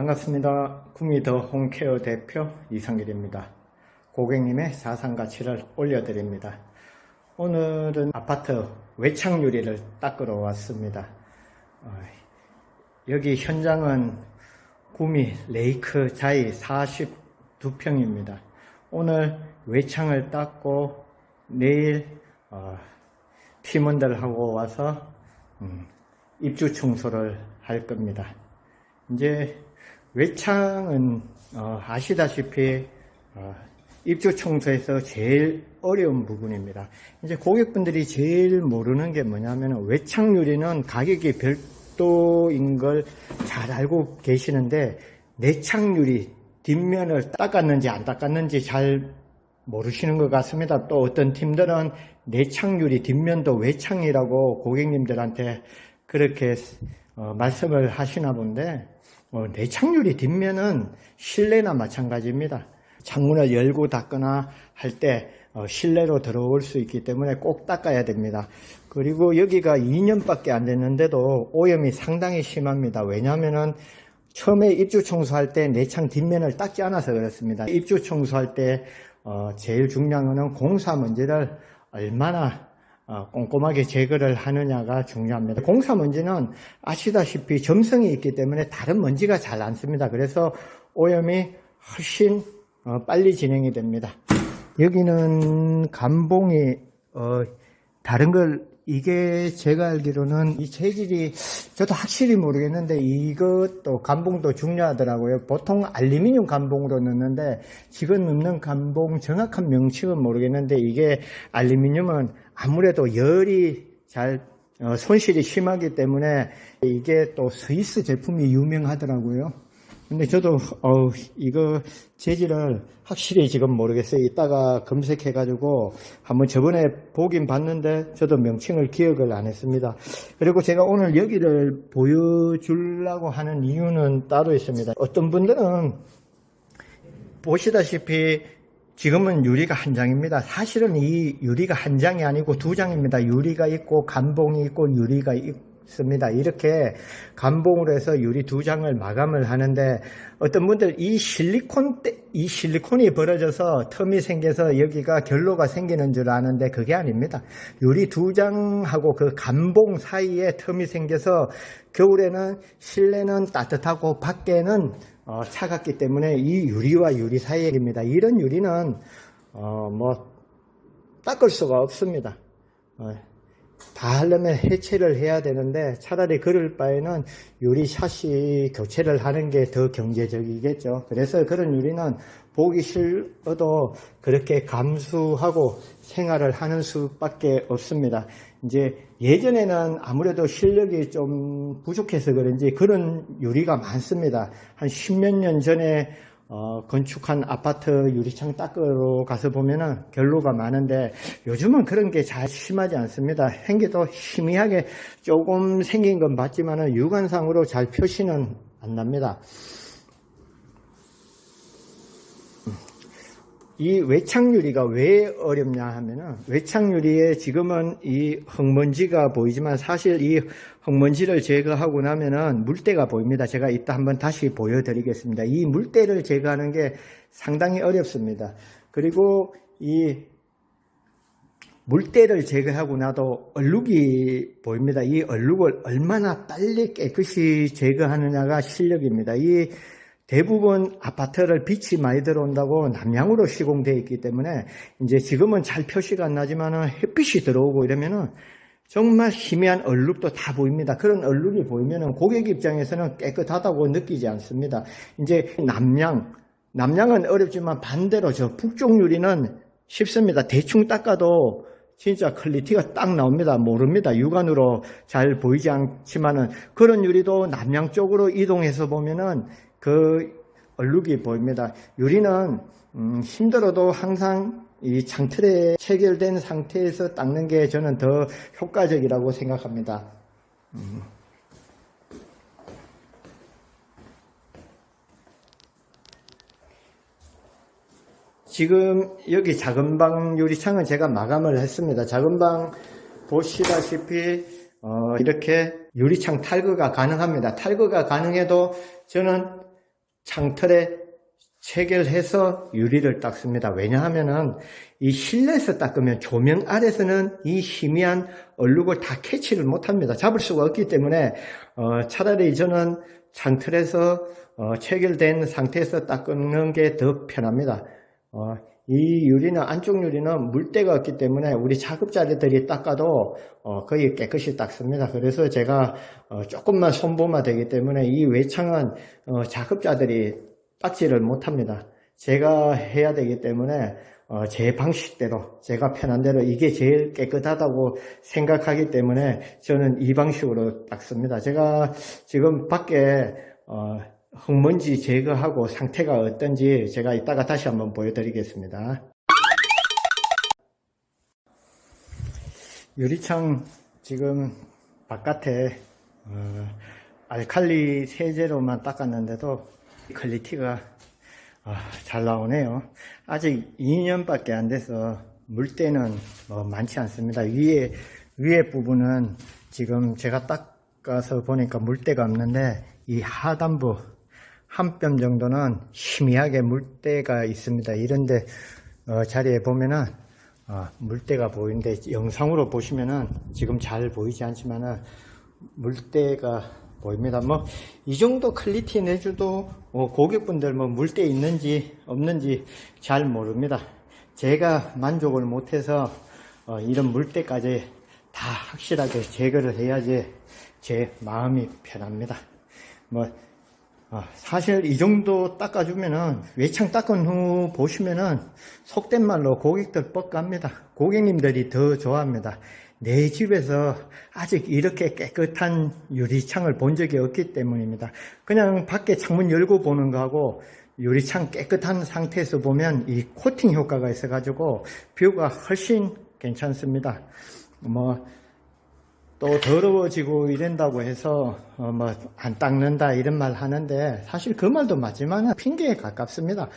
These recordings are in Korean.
반갑습니다. 구미더 홈케어 대표 이상길입니다. 고객님의 자산가치를 올려드립니다. 오늘은 아파트 외창 유리를 닦으러 왔습니다. 여기 현장은 구미 레이크 자이 42평입니다. 오늘 외창을 닦고 내일 팀원들하고 와서 입주 청소를 할 겁니다. 이제 외창은 아시다시피 입주 청소에서 제일 어려운 부분입니다. 이제 고객분들이 제일 모르는 게 뭐냐면 외창 유리는 가격이 별도인 걸 잘 알고 계시는데 내창 유리 뒷면을 닦았는지 안 닦았는지 잘 모르시는 것 같습니다. 또 어떤 팀들은 내창 유리 뒷면도 외창이라고 고객님들한테 그렇게 말씀을 하시나 본데 내창 유리 뒷면은 실내나 마찬가지입니다. 창문을 열고 닫거나 할 때 실내로 들어올 수 있기 때문에 꼭 닦아야 됩니다. 그리고 여기가 2년밖에 안 됐는데도 오염이 상당히 심합니다. 왜냐하면은 처음에 입주 청소할 때 내창 뒷면을 닦지 않아서 그렇습니다. 입주 청소할 때 제일 중요한 거는 공사 먼지를 얼마나 꼼꼼하게 제거를 하느냐가 중요합니다. 공사 먼지는 아시다시피 점성이 있기 때문에 다른 먼지가 잘 안 씁니다. 그래서 오염이 훨씬 빨리 진행이 됩니다. 여기는 감봉이 다른 걸 이게 제가 알기로는 이 재질이 저도 확실히 모르겠는데 이것도 감봉도 중요하더라고요. 보통 알루미늄 감봉으로 넣는데 지금 넣는 감봉 정확한 명칭은 모르겠는데 이게 알루미늄은 아무래도 열이 잘 손실이 심하기 때문에 이게 또 스위스 제품이 유명하더라고요. 근데 저도 이거 재질을 확실히 지금 모르겠어요. 이따가 검색해 가지고 한번 저번에 보긴 봤는데 저도 명칭을 기억을 안 했습니다. 그리고 제가 오늘 여기를 보여주려고 하는 이유는 따로 있습니다. 어떤 분들은 보시다시피 지금은 유리가 한 장입니다. 사실은 이 유리가 한 장이 아니고 두 장입니다. 유리가 있고 감봉이 있고 유리가 있습니다. 이렇게 감봉으로 해서 유리 두 장을 마감을 하는데 어떤 분들 이 실리콘이 벌어져서 텀이 생겨서 여기가 결로가 생기는 줄 아는데 그게 아닙니다. 유리 두 장하고 그 감봉 사이에 텀이 생겨서 겨울에는 실내는 따뜻하고 밖에는 차갑기 때문에 이 유리와 유리 사이입니다. 이런 유리는 닦을 수가 없습니다. 다 하려면 해체를 해야 되는데 차라리 그럴 바에는 유리 샷시 교체를 하는 게 더 경제적이겠죠. 그래서 그런 유리는 보기 싫어도 그렇게 감수하고 생활을 하는 수밖에 없습니다. 이제 예전에는 아무래도 실력이 좀 부족해서 그런지 그런 유리가 많습니다. 한 10몇 년 전에 건축한 아파트 유리창 닦으러 가서 보면은 결로가 많은데 요즘은 그런 게 잘 심하지 않습니다. 행기도 희미하게 조금 생긴 건 맞지만은 육안상으로 잘 표시는 안 납니다. 이 외창 유리가 왜 어렵냐 하면은 외창 유리에 지금은 이 흙먼지가 보이지만 사실 이 흙먼지를 제거하고 나면은 물때가 보입니다. 제가 이따 한번 다시 보여드리겠습니다. 이 물때를 제거하는 게 상당히 어렵습니다. 그리고 이 물때를 제거하고 나도 얼룩이 보입니다. 이 얼룩을 얼마나 빨리 깨끗이 제거하느냐가 실력입니다. 이 대부분 아파트를 빛이 많이 들어온다고 남향으로 시공되어 있기 때문에 이제 지금은 잘 표시가 안 나지만은 햇빛이 들어오고 이러면은 정말 희미한 얼룩도 다 보입니다. 그런 얼룩이 보이면은 고객 입장에서는 깨끗하다고 느끼지 않습니다. 이제 남향은 어렵지만 반대로 저 북쪽 유리는 쉽습니다. 대충 닦아도 진짜 퀄리티가 딱 나옵니다. 모릅니다. 육안으로 잘 보이지 않지만은 그런 유리도 남향 쪽으로 이동해서 보면은 그 얼룩이 보입니다. 유리는 힘들어도 항상 이 창틀에 체결된 상태에서 닦는 게 저는 더 효과적이라고 생각합니다. 지금 여기 작은 방 유리창은 제가 마감을 했습니다. 작은 방 보시다시피 이렇게 유리창 탈거가 가능합니다. 탈거가 가능해도 저는 창틀에 체결해서 유리를 닦습니다. 왜냐하면은 이 실내에서 닦으면 조명 아래서는 이 희미한 얼룩을 다 캐치를 못합니다. 잡을 수가 없기 때문에 차라리 저는 창틀에서 체결된 상태에서 닦는 게 더 편합니다. 이 유리는, 안쪽 유리는 물때가 없기 때문에 우리 작업자들이 닦아도 거의 깨끗이 닦습니다. 그래서 제가 조금만 손보면 되기 때문에 이 외창은 작업자들이 닦지를 못합니다. 제가 해야 되기 때문에 제 방식대로, 제가 편한 대로 이게 제일 깨끗하다고 생각하기 때문에 저는 이 방식으로 닦습니다. 제가 지금 밖에 흙먼지 제거하고 상태가 어떤지 제가 이따가 다시 한번 보여드리겠습니다. 유리창 지금 바깥에 알칼리 세제로만 닦았는데도 퀄리티가 잘 나오네요. 아직 2년밖에 안 돼서 물때는 많지 않습니다. 위에 부분은 지금 제가 닦아서 보니까 물때가 없는데 이 하단부 한 뼘 정도는 희미하게 물때가 있습니다. 이런데 자리에 보면은 물때가 보이는데, 영상으로 보시면은 지금 잘 보이지 않지만은 물때가 보입니다. 이 정도 퀄리티 내줘도 고객분들 물때 있는지 없는지 잘 모릅니다. 제가 만족을 못해서 이런 물때까지 다 확실하게 제거를 해야지 제 마음이 편합니다. 사실 이 정도 닦아주면은, 외창 닦은 후 보시면은 속된 말로 고객들 뻑갑니다. 고객님들이 더 좋아합니다. 내 집에서 아직 이렇게 깨끗한 유리창을 본 적이 없기 때문입니다. 그냥 밖에 창문 열고 보는 거하고 유리창 깨끗한 상태에서 보면 이 코팅 효과가 있어가지고 뷰가 훨씬 괜찮습니다. 또 더러워지고 이런다고 해서 안 닦는다 이런 말 하는데, 사실 그 말도 맞지만 핑계에 가깝습니다.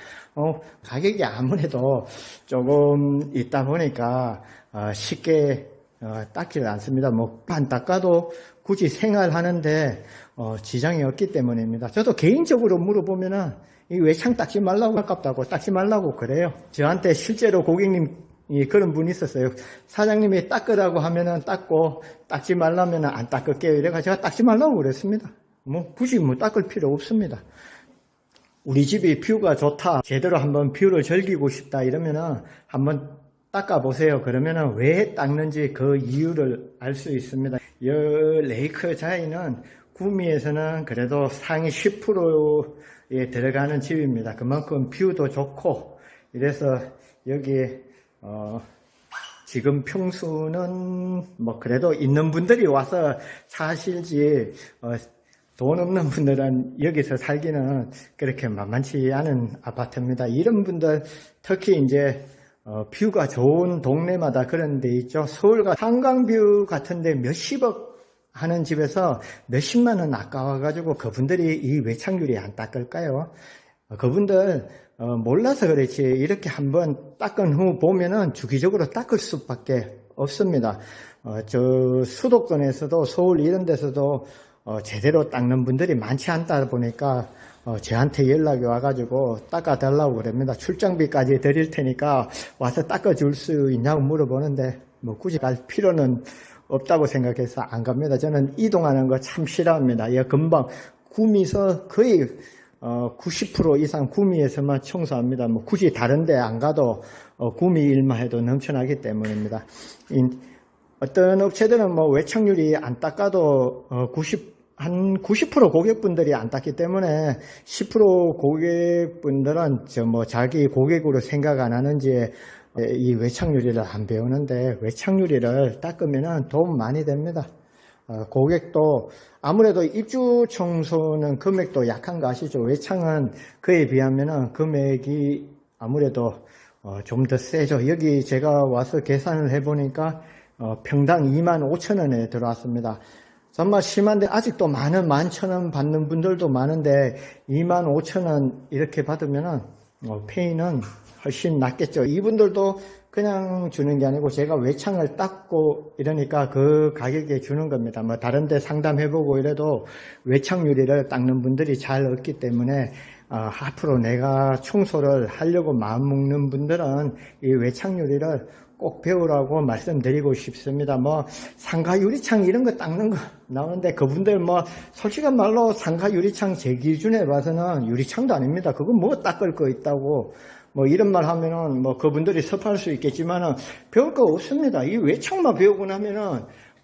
가격이 아무래도 조금 있다 보니까 쉽게 닦지를 않습니다. 안 닦아도 굳이 생활하는데 지장이 없기 때문입니다. 저도 개인적으로 물어보면은 이 외창 닦지 말라고, 아깝다고 닦지 말라고 그래요. 저한테 실제로 고객님 그런 분이 있었어요. 사장님이 닦으라고 하면은 닦고, 닦지 말라면 안 닦을게요. 이래가 제가 닦지 말라고 그랬습니다. 굳이 닦을 필요 없습니다. 우리 집이 뷰가 좋다, 제대로 한번 뷰를 즐기고 싶다 이러면은 한번 닦아보세요. 그러면은 왜 닦는지 그 이유를 알 수 있습니다. 이 레이크 자이는 구미에서는 그래도 상위 10%에 들어가는 집입니다. 그만큼 뷰도 좋고, 이래서 여기 지금 평수는 그래도 있는 분들이 와서 사실지 돈 없는 분들은 여기서 살기는 그렇게 만만치 않은 아파트입니다. 이런 분들, 특히 이제 뷰가 좋은 동네마다 그런 데 있죠. 서울과 한강뷰 같은데 몇십억 하는 집에서 몇십만 원 아까워가지고 그분들이 이 외창유리 안 닦을까요? 그분들 몰라서 그렇지, 이렇게 한번 닦은 후 보면은 주기적으로 닦을 수밖에 없습니다. 저 수도권에서도, 서울 이런 데서도 제대로 닦는 분들이 많지 않다 보니까 저한테 연락이 와가지고 닦아달라고 그럽니다. 출장비까지 드릴 테니까 와서 닦아줄 수 있냐고 물어보는데 굳이 갈 필요는 없다고 생각해서 안 갑니다. 저는 이동하는 거 참 싫어합니다. 금방 구미서 거의 90% 이상 구미에서만 청소합니다. 굳이 다른 데 안 가도 구미 일만 해도 넘쳐나기 때문입니다. 어떤 업체들은 외창유리 안 닦아도 한 90% 고객분들이 안 닦기 때문에 10% 고객분들은 자기 고객으로 생각 안 하는지 이 외창유리를 안 배우는데, 외창유리를 닦으면 도움 많이 됩니다. 고객도 아무래도 입주 청소는 금액도 약한 거 아시죠? 외창은 그에 비하면 금액이 아무래도 좀 더 세죠. 여기 제가 와서 계산을 해보니까 평당 25,000원에 들어왔습니다. 정말 심한데 아직도 11,000원 받는 분들도 많은데 25,000원 이렇게 받으면 페이는 훨씬 낫겠죠. 이분들도 그냥 주는 게 아니고 제가 외창을 닦고 이러니까 그 가격에 주는 겁니다. 뭐 다른 데 상담해보고 이래도 외창 유리를 닦는 분들이 잘 없기 때문에 앞으로 내가 청소를 하려고 마음먹는 분들은 이 외창 유리를 꼭 배우라고 말씀드리고 싶습니다. 뭐 상가 유리창 이런 거 닦는 거 나오는데 그분들 뭐 솔직한 말로 상가 유리창 제 기준에 봐서는 유리창도 아닙니다. 그건 뭐 닦을 거 있다고 뭐 이런 말 하면은 뭐 그분들이 섭할 수 있겠지만은 배울 거 없습니다. 이 외창만 배우고 나면은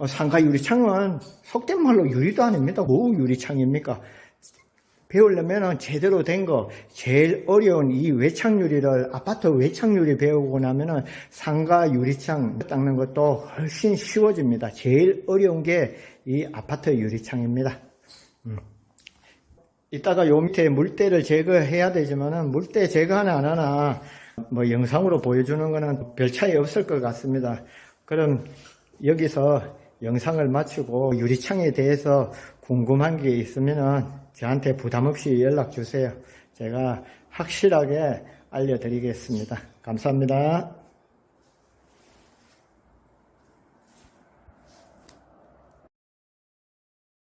상가 유리창은 속된 말로 유리도 아닙니다. 뭐 유리창입니까? 배우려면 제대로 된 거, 제일 어려운 이 외창 유리를, 아파트 외창 유리 배우고 나면은 상가 유리창 닦는 것도 훨씬 쉬워집니다. 제일 어려운 게 이 아파트 유리창입니다. 이따가 요 밑에 물때를 제거해야 되지만은 물때 제거하나 안 하나 뭐 영상으로 보여주는 거는 별 차이 없을 것 같습니다. 그럼 여기서 영상을 마치고 유리창에 대해서 궁금한 게 있으면은 저한테 부담 없이 연락 주세요. 제가 확실하게 알려드리겠습니다. 감사합니다.